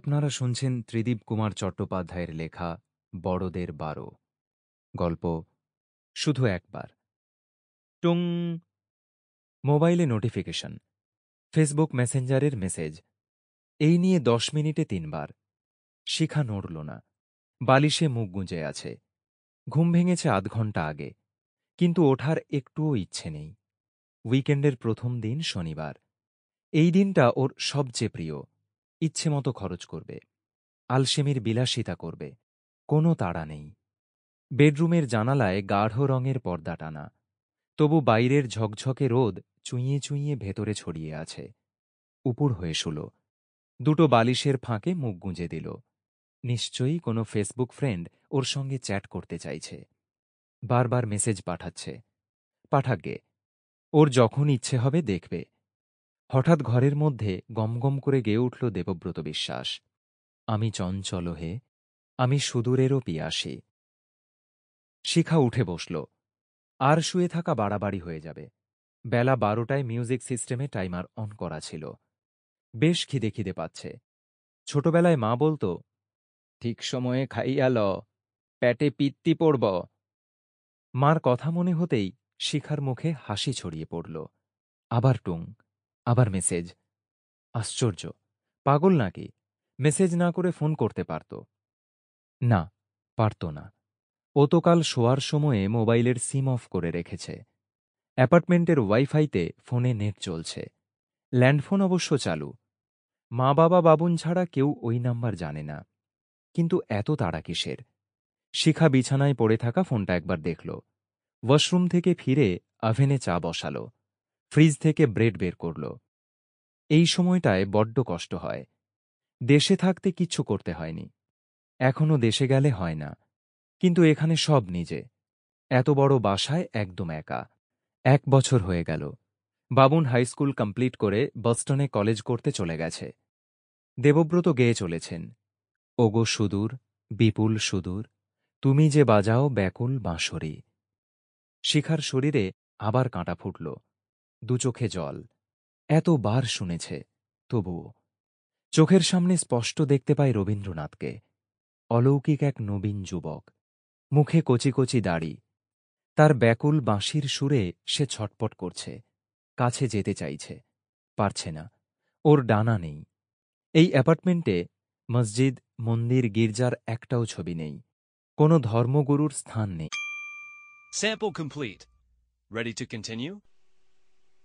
আপনারা শুনছেন ত্রিদীপ কুমার চট্টোপাধ্যায়ের লেখা বড়দের ১২ গল্প শুধু একবার। টুং! মোবাইলে নোটিফিকেশন, ফেসবুক মেসেঞ্জারের মেসেজ। এই নিয়ে ১০ মিনিটে ৩ বার। শিখা নড়ল না, বালিশে মুখ গুঁজে আছে। ঘুম ভেঙেছে আধ ঘন্টা আগে, কিন্তু ওঠার একটুও ইচ্ছে নেই। উইকেন্ডের প্রথম দিন শনিবার। এই দিনটা ওর সবচেয়ে প্রিয়। ইচ্ছে মতো খরচ করবে, আলসেমির বিলাসিতা করবে, কোনো তাড়া নেই। বেডরুমের জানালায় গাঢ় রঙের পর্দা টানা, তবু বাইরের ঝকঝকে রোদ চুঁইয়ে চুঁইয়ে ভেতরে ছড়িয়ে আছে। উপুড় হয়ে শুল, দুটো বালিশের ফাঁকে মুখ গুঁজে দিল। নিশ্চয়ই কোনো ফেসবুক ফ্রেন্ড ওর সঙ্গে চ্যাট করতে চাইছে। বারবার মেসেজ পাঠাচ্ছে। পাঠাকগে, ওর যখন ইচ্ছে হবে দেখবে। হঠাৎ ঘরের মধ্যে গমগম করে গেয়ে উঠল দেবব্রত বিশ্বাস। আমি চঞ্চল হে, আমি সুদূরেরও পিয়াসী। শিখা উঠে বসল। আর শুয়ে থাকা বাড়াবাড়ি হয়ে যাবে। বেলা ১২টায় মিউজিক সিস্টেমে টাইমার অন করা ছিল। বেশ খিদে খিদে পাচ্ছে। ছোটবেলায় মা বলত, ঠিক সময়ে খাইয়া ল, পেটে পিত্তি পড়ব। মার কথা মনে হতেই শিখার মুখে হাসি ছড়িয়ে পড়ল। আবার টুং, আবার মেসেজ। আশ্চর্য, পাগল নাকি? মেসেজ না করে ফোন করতে পারত। না, পারত না। ও তো কাল শোয়ার সময়ে মোবাইলের সিম অফ করে রেখেছে। অ্যাপার্টমেন্টের ওয়াইফাইতে ফোনে নেট চলছে। ল্যান্ডফোন অবশ্য চালু। মা বাবা বাবুন ছাড়া কেউ ওই নাম্বার জানে না। কিন্তু এত তাড়া কিসের? শিখা বিছানায় পড়ে থাকা ফোনটা একবার দেখল। ওয়াশরুম থেকে ফিরে আভেনে চা বসাল। ফ্রিজ থেকে ব্রেড বের করল। এই সময়টায় বড্ড কষ্ট হয়। দেশে থাকতে কিচ্ছু করতে হয়নি। এখনও দেশে গেলে হয় না। কিন্তু এখানে সব নিজে। এত বড় বাসায় একদম একা। ১ বছর হয়ে গেল। বাবুন হাইস্কুল কমপ্লিট করে বস্টনে কলেজ করতে চলে গেছে। দেবব্রত গেয়ে চলেছেন, ওগো সুদূর, বিপুল সুদূর, তুমি যে বাজাও ব্যাকুল বাঁশরি। শিখার শরীরে আবার কাঁটা ফুটল, দু চোখে জল। এতবার শুনেছে, তবুও। চোখের সামনে স্পষ্ট দেখতে পায় রবীন্দ্রনাথকে। অলৌকিক এক নবীন যুবক, মুখে কচি কচি দাড়ি। তার ব্যাকুল বাঁশির সুরে সে ছটপট করছে, কাছে যেতে চাইছে, পারছে না। ওর ডানা নেই। এই অ্যাপার্টমেন্টে মসজিদ, মন্দির, গির্জার একটাও ছবি নেই। কোনো ধর্মগুরুর স্থান নেই। Sample complete. Ready to continue?